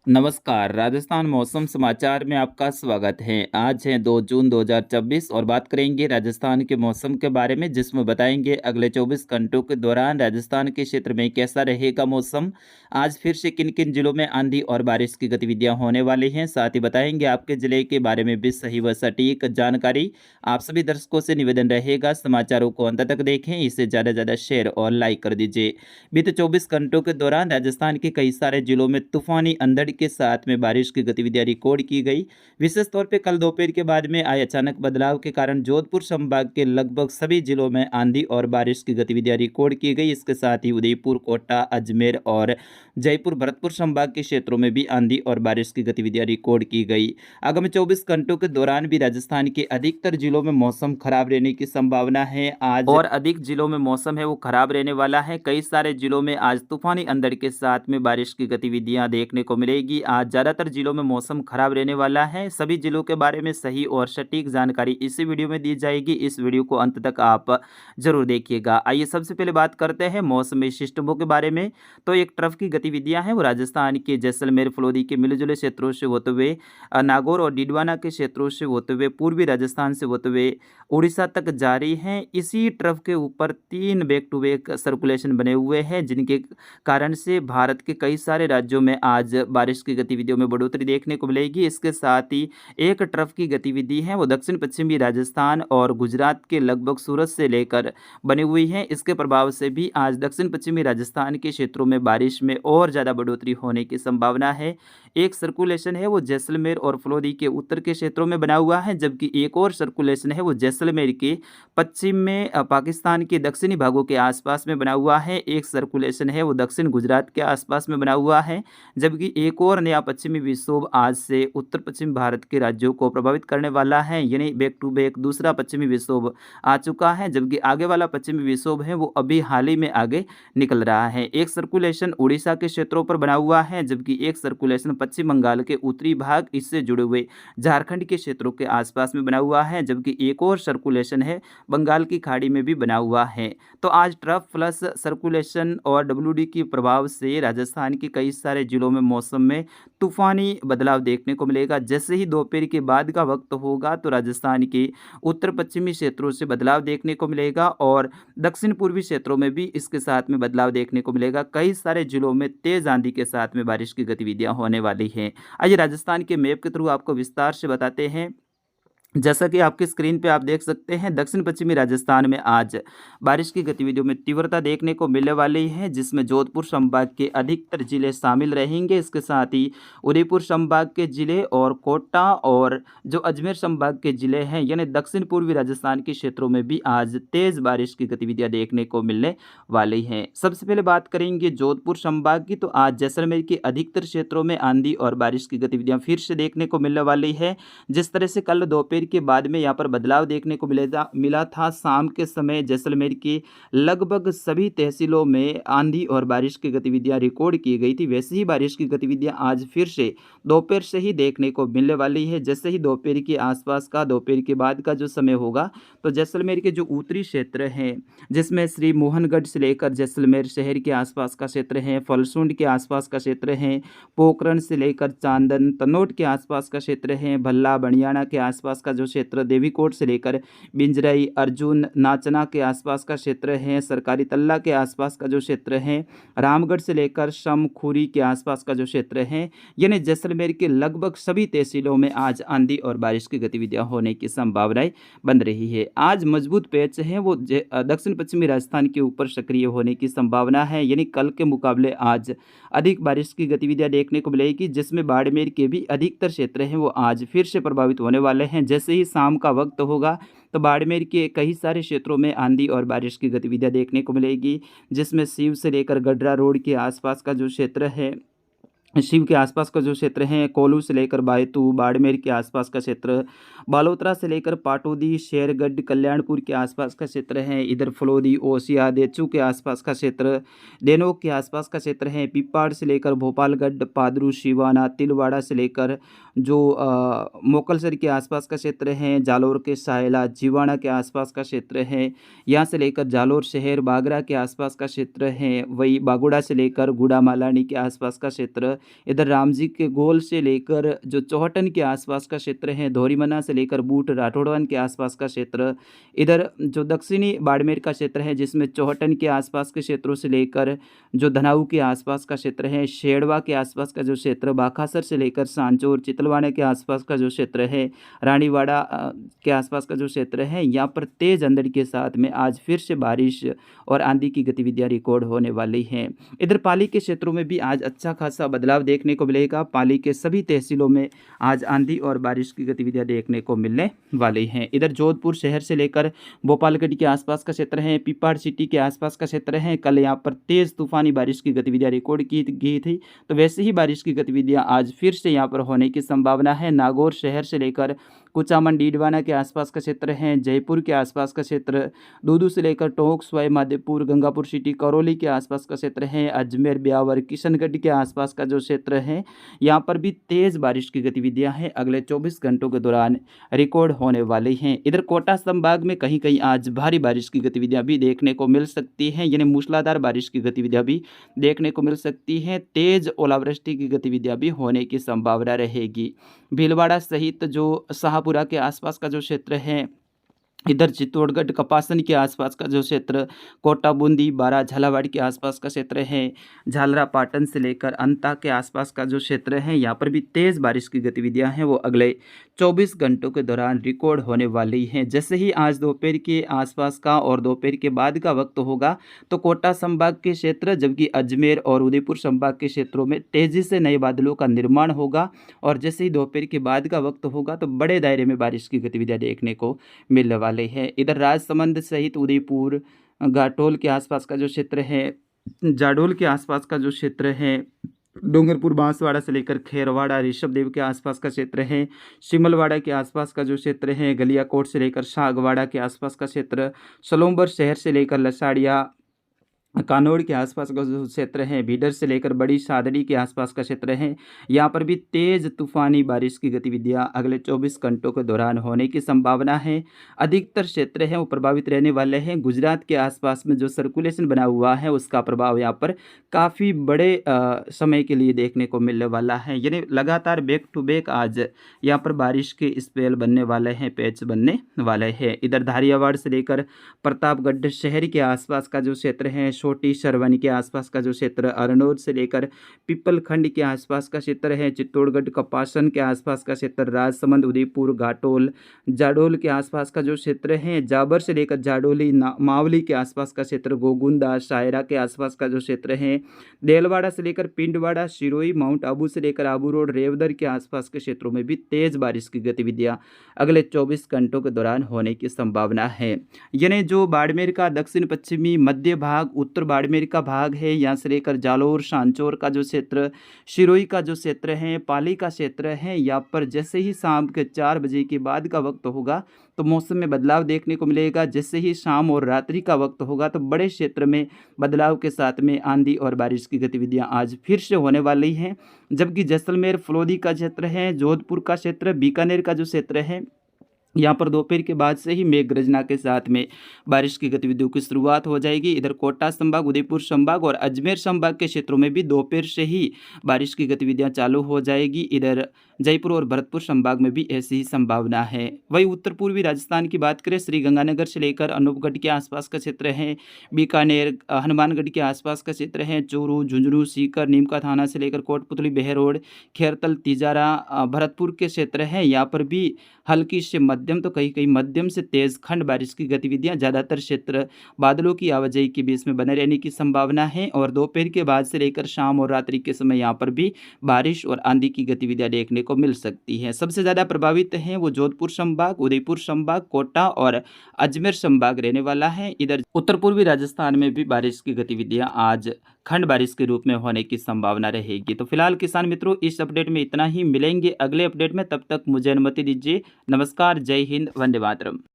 नमस्कार, राजस्थान मौसम समाचार में आपका स्वागत है। आज है 2 जून 2024 और बात करेंगे राजस्थान के मौसम के बारे में, जिसमें बताएंगे अगले 24 घंटों के दौरान राजस्थान के क्षेत्र में कैसा रहेगा मौसम। आज फिर से किन किन जिलों में आंधी और बारिश की गतिविधियां होने वाली हैं, साथ ही बताएंगे आपके जिले के बारे में भी सही व सटीक जानकारी। आप सभी दर्शकों से निवेदन रहेगा, समाचारों को अंत तक देखें, इसे ज़्यादा से ज़्यादा शेयर और लाइक कर दीजिए। बीते 24 घंटों के दौरान राजस्थान के कई सारे जिलों में तूफानी अंधड़ के साथ में बारिश की गतिविधियां रिकॉर्ड की गई। विशेष तौर पे कल दोपहर के बाद में आए अचानक बदलाव के कारण जोधपुर संभाग के लगभग सभी जिलों में आंधी और बारिश की गतिविधियां रिकॉर्ड की गई। इसके साथ ही उदयपुर, कोटा, अजमेर और जयपुर, भरतपुर संभाग के क्षेत्रों में भी आंधी और बारिश की गतिविधियां रिकॉर्ड की गई। आगामी 24 घंटों के दौरान भी राजस्थान के अधिकतर जिलों में मौसम खराब रहने की संभावना है। आज और अधिक जिलों में मौसम है वो खराब रहने वाला है। कई सारे जिलों में आज तूफानी अंधड़ के साथ में बारिश की गतिविधियां देखने को मिलेगी। आज ज़्यादातर जिलों में मौसम खराब रहने वाला है। सभी जिलों के बारे में सही और सटीक जानकारी इसी वीडियो में दी जाएगी। इस वीडियो को अंत तक आप जरूर देखिएगा। आइए सबसे पहले बात करते हैं मौसमी सिस्टमों के बारे में। तो एक ट्रफ की गतिविधियां हैं वो राजस्थान के जैसलमेर, फलोदी के मिले जुले क्षेत्रों से होते हुए नागौर और डिडवाना के क्षेत्रों से होते हुए पूर्वी राजस्थान से होते हुए उड़ीसा तक जारी हैं। इसी ट्रफ के ऊपर 3 बैक टू बैक सर्कुलेशन बने हुए हैं, जिनके कारण से भारत के कई सारे राज्यों में आज बारिश की गतिविधियों में बढ़ोतरी देखने को मिलेगी। इसके साथ ही एक ट्रफ की गतिविधि है वो दक्षिण पश्चिमी राजस्थान और गुजरात के लगभग सूरत से लेकर बनी हुई है। इसके प्रभाव से भी आज दक्षिण पश्चिमी राजस्थान के क्षेत्रों में बारिश में और ज़्यादा बढ़ोतरी होने की संभावना है। एक सर्कुलेशन है वो जैसलमेर और फलोदी के उत्तर के क्षेत्रों में बना हुआ है, जबकि एक और सर्कुलेशन है वो जैसलमेर के पश्चिम में पाकिस्तान के दक्षिणी भागों के आसपास में बना हुआ है। एक सर्कुलेशन है वो दक्षिण गुजरात के आसपास में बना हुआ है, जबकि एक और नया पश्चिमी विक्षोभ आज से उत्तर पश्चिम भारत के राज्यों को प्रभावित करने वाला है। यानी बैक टू बैक दूसरा पश्चिमी विक्षोभ आ चुका है, जबकि आगे वाला पश्चिमी विक्षोभ है वो अभी हाल ही में आगे निकल रहा है। एक सर्कुलेशन उड़ीसा के क्षेत्रों पर बना हुआ है, जबकि एक सर्कुलेशन पश्चिम बंगाल के उत्तरी भाग इससे जुड़े हुए झारखंड के क्षेत्रों के आसपास में बना हुआ है, जबकि एक और सर्कुलेशन है बंगाल की खाड़ी में भी बना हुआ है। तो आज ट्रफ प्लस सर्कुलेशन और डब्ल्यूडी के प्रभाव से राजस्थान के कई सारे जिलों में मौसम में तूफानी बदलाव देखने को मिलेगा। जैसे ही दोपहर के बाद का वक्त होगा तो राजस्थान के उत्तर पश्चिमी क्षेत्रों से बदलाव देखने को मिलेगा और दक्षिण पूर्वी क्षेत्रों में भी इसके साथ में बदलाव देखने को मिलेगा। कई सारे जिलों में तेज आंधी के साथ में बारिश की गतिविधियां होने वाली हैं। आइए राजस्थान के मैप के थ्रू आपको विस्तार से बताते हैं। जैसा कि आपकी स्क्रीन पे आप देख सकते हैं, दक्षिण पश्चिमी राजस्थान में आज बारिश की गतिविधियों में तीव्रता देखने को मिलने वाली है, जिसमें जोधपुर संभाग के अधिकतर जिले शामिल रहेंगे। इसके साथ ही उदयपुर संभाग के जिले और कोटा और जो अजमेर संभाग के जिले हैं, यानी दक्षिण पूर्वी राजस्थान के क्षेत्रों में भी आज तेज बारिश की गतिविधियां देखने को मिलने वाली हैं। सबसे पहले बात करेंगे जोधपुर संभाग की, तो आज जैसलमेर के अधिकतर क्षेत्रों में आंधी और बारिश की गतिविधियां फिर से देखने को मिलने वाली है। जिस तरह से कल दोपहर के बाद में यहाँ पर बदलाव देखने को मिला था, शाम के समय जैसलमेर की लगभग सभी तहसीलों में आंधी और बारिश की गतिविधियां रिकॉर्ड की गई थी, वैसे ही बारिश की गतिविधियां आज फिर से दोपहर से ही देखने को मिलने वाली है। जैसे ही दोपहर के आसपास का, दोपहर के बाद का जो समय होगा, तो जैसलमेर के जो उत्तरी क्षेत्र हैं, जिसमें श्री मोहनगढ़ से लेकर जैसलमेर शहर के आसपास का क्षेत्र है, फलसुंड के आसपास का क्षेत्र है, पोखरण से लेकर चांदन, तनोट के आसपास का क्षेत्र है, भल्ला, बनियाना के आसपास का जो क्षेत्र, देवीकोट से लेकर बिंजरई, अर्जुन, नाचना के आसपास का क्षेत्र है, सरकारी तल्ला के आसपास का जो क्षेत्र है, रामगढ़ से लेकर शमखुरी के आसपास का जो क्षेत्र है, यानी जैसलमेर के लगभग सभी तहसीलों में आज आंधी और बारिश की गतिविधियां होने की संभावनाएं बन रही है। आज मजबूत पैच है वो दक्षिण पश्चिमी राजस्थान के ऊपर सक्रिय होने की संभावना है, यानी कल के मुकाबले आज अधिक बारिश की गतिविधियां देखने को मिलेगी, जिसमें बाड़मेर के भी अधिकतर क्षेत्र हैं वो आज फिर से प्रभावित होने वाले हैं। जैसे ही शाम का वक्त होगा तो बाड़मेर के कई सारे क्षेत्रों में आंधी और बारिश की गतिविधियां देखने को मिलेगी, जिसमें सीव से लेकर गडरा रोड के आसपास का जो क्षेत्र है, शिव के आसपास का जो क्षेत्र है, कोल्लू से लेकर बायतू, बाड़मेर के आसपास का क्षेत्र, बालोतरा से लेकर पाटोदी, शेरगढ़, कल्याणपुर के आसपास का क्षेत्र है, इधर फलोदी, ओसिया, देचू के आसपास का क्षेत्र, डेनोक के आसपास का क्षेत्र है, पिपाड़ से लेकर भोपालगढ़, पादरू, शिवाना, तिलवाड़ा से लेकर जो मोकलसर के आसपास का क्षेत्र है, जालोर के सायला, जीवाणा के आसपास का क्षेत्र है, यहाँ से लेकर जालोर शहर, बागरा के आसपास का क्षेत्र है, वही बागोड़ा से लेकर गुड़ा मालानी के आसपास का क्षेत्र, इधर रामजी के गोल से लेकर जो चौहटन के आसपास का क्षेत्र है, धोरीमना से लेकर बूट राठौड़वन के आसपास का क्षेत्र, इधर जो दक्षिणी बाड़मेर का क्षेत्र है जिसमें चौहटन के आसपास के क्षेत्रों से लेकर जो धनाऊ के आसपास का क्षेत्र है, शेड़वा के आसपास का जो क्षेत्र, बाखासर से लेकर सांचौर चितलवाड़ा के आसपास का जो क्षेत्र है, रानीवाड़ा के आसपास का जो क्षेत्र है, यहाँ पर तेज अंधड़ के साथ में आज फिर से बारिश और आंधी की गतिविधियां रिकॉर्ड होने वाली हैं। इधर पाली के क्षेत्रों में भी आज अच्छा खासा बदलाव देखने को मिलेगा। पाली के सभी तहसीलों में आज आंधी और बारिश की गतिविधियां देखने को मिलने वाली हैं। इधर जोधपुर शहर से लेकर भोपालगढ़ के आसपास का क्षेत्र है, पिपाड़ सिटी के आसपास का क्षेत्र है, कल यहाँ पर तेज तूफानी बारिश की गतिविधियां रिकॉर्ड की गई थी, तो वैसे ही बारिश की गतिविधियां आज फिर से यहाँ पर होने की संभावना है। नागौर शहर से लेकर कुचामन डीडवाना के आसपास का क्षेत्र है, जयपुर के आसपास का क्षेत्र, दूदू से लेकर टोंक स्वाई माधेपुर गंगापुर सिटी करौली के आसपास का क्षेत्र है, अजमेर ब्यावर किशनगढ़ के आसपास का जो क्षेत्र है, यहाँ पर भी तेज बारिश की गतिविधियां हैं अगले 24 घंटों के दौरान रिकॉर्ड होने वाली हैं। इधर कोटा संभाग में कहीं कहीं आज भारी बारिश की गतिविधियां भी देखने को मिल सकती हैं, यानी मूसलाधार बारिश की गतिविधियां भी देखने को मिल सकती हैं। तेज ओलावृष्टि की गतिविधियां भी होने की संभावना रहेगी। भीलवाड़ा सहित जो शाहपुरा के आसपास का जो क्षेत्र है, इधर चित्तौड़गढ़ कपासन के आसपास का जो क्षेत्र, कोटा बूंदी बारा झालावाड़ के आसपास का क्षेत्र है, झालरा पाटन से लेकर अंता के आसपास का जो क्षेत्र है, यहाँ पर भी तेज़ बारिश की गतिविधियां हैं वो अगले 24 घंटों के दौरान रिकॉर्ड होने वाली हैं। जैसे ही आज दोपहर के आसपास का और दोपहर के बाद का वक्त होगा तो कोटा संभाग के क्षेत्र जबकि अजमेर और उदयपुर संभाग के क्षेत्रों में तेज़ी से नए बादलों का निर्माण होगा, और जैसे ही दोपहर के बाद का वक्त होगा तो बड़े दायरे में बारिश की गतिविधियां देखने को मिलने वाले हैं। इधर राजसमंद सहित उदयपुर घाटोल के आसपास का जो क्षेत्र है, जाडोल के आसपास का जो क्षेत्र है, डूंगरपुर बांसवाड़ा से लेकर खेरवाड़ा ऋषभदेव के आसपास का क्षेत्र है, शिमलवाड़ा के आसपास का जो क्षेत्र है, गलियाकोट से लेकर शागवाड़ा के आसपास का क्षेत्र, सलोम्बर शहर से लेकर लसाड़िया कानौड़ के आसपास का जो क्षेत्र है, भीडर से लेकर बड़ी सादड़ी के आसपास का क्षेत्र है, यहाँ पर भी तेज़ तूफानी बारिश की गतिविधियाँ अगले 24 घंटों के दौरान होने की संभावना है। अधिकतर क्षेत्र हैं वो प्रभावित रहने वाले हैं। गुजरात के आसपास में जो सर्कुलेशन बना हुआ है उसका प्रभाव यहाँ पर काफ़ी बड़े समय के लिए देखने को मिलने वाला है, यानी लगातार बैक टू बैक आज यहाँ पर बारिश के स्पेल बनने वाले हैं, पैच बनने वाले हैं। इधर धारियावाड़ से लेकर प्रतापगढ़ शहर के आसपास का जो क्षेत्र है, छोटी सरवनी के आसपास का जो क्षेत्र, अरनौर से लेकर पिपलखंड के आसपास का क्षेत्र है, चित्तौड़गढ़ कपासन के आसपास का क्षेत्र, राजसमंद उदयपुर घाटोल जाडोल के आसपास का जो क्षेत्र है, जाबर से लेकर जाडोली मावली के आसपास का क्षेत्र, गोगुंदा शायरा के आसपास का जो क्षेत्र है, देलवाड़ा से लेकर पिंडवाड़ा सिरोही माउंट आबू से लेकर आबू रोड रेवदर के आसपास के क्षेत्रों में भी तेज बारिश की गतिविधियां अगले 24 घंटों के दौरान होने की संभावना है। यानी जो बाड़मेर का दक्षिण पश्चिमी मध्य भाग, उत्तर बाड़मेर का भाग है, यहाँ से लेकर जालोर सांचौर का जो क्षेत्र, सिरोही का जो क्षेत्र है, पाली का क्षेत्र है, यहाँ पर जैसे ही शाम के 4 बजे के बाद का वक्त होगा तो मौसम में बदलाव देखने को मिलेगा। जैसे ही शाम और रात्रि का वक्त होगा तो बड़े क्षेत्र में बदलाव के साथ में आंधी और बारिश की गतिविधियां आज फिर से होने वाली हैं। जबकि जैसलमेर फलोदी का क्षेत्र है, जोधपुर का क्षेत्र, बीकानेर का जो क्षेत्र है, यहाँ पर दोपहर के बाद से ही मेघ गर्जना के साथ में बारिश की गतिविधियों की शुरुआत हो जाएगी। इधर कोटा संभाग, उदयपुर संभाग और अजमेर संभाग के क्षेत्रों में भी दोपहर से ही बारिश की गतिविधियां चालू हो जाएगी। इधर जयपुर और भरतपुर संभाग में भी ऐसी ही संभावना है। वही उत्तर पूर्वी राजस्थान की बात करें, श्रीगंगानगर से लेकर अनूपगढ़ के आसपास का क्षेत्र है, बीकानेर हनुमानगढ़ के आसपास का क्षेत्र है, चूरू झुंझुनू सीकर नीमका थाना से लेकर कोटपुतली बहरोड खेरतल तिजारा भरतपुर के क्षेत्र है, यहाँ पर भी हल्की से मध्यम तो कहीं कहीं मध्यम से तेज खंड बारिश की गतिविधियां ज़्यादातर क्षेत्र बादलों की आवाजाही के बीच में बने रहने की संभावना है। और दोपहर के बाद से लेकर शाम और रात्रि के समय यहाँ पर भी बारिश और आंधी की गतिविधियां देखने को मिल सकती हैं। सबसे ज़्यादा प्रभावित हैं वो जोधपुर संभाग, उदयपुर संभाग, कोटा और अजमेर संभाग रहने वाला है। इधर उत्तर पूर्वी राजस्थान में भी बारिश की गतिविधियां आज खंड बारिश के रूप में होने की संभावना रहेगी। तो फिलहाल किसान मित्रों इस अपडेट में इतना ही, मिलेंगे अगले अपडेट में, तब तक मुझे अनुमति दीजिए। नमस्कार, जय हिंद, वंदे मातरम।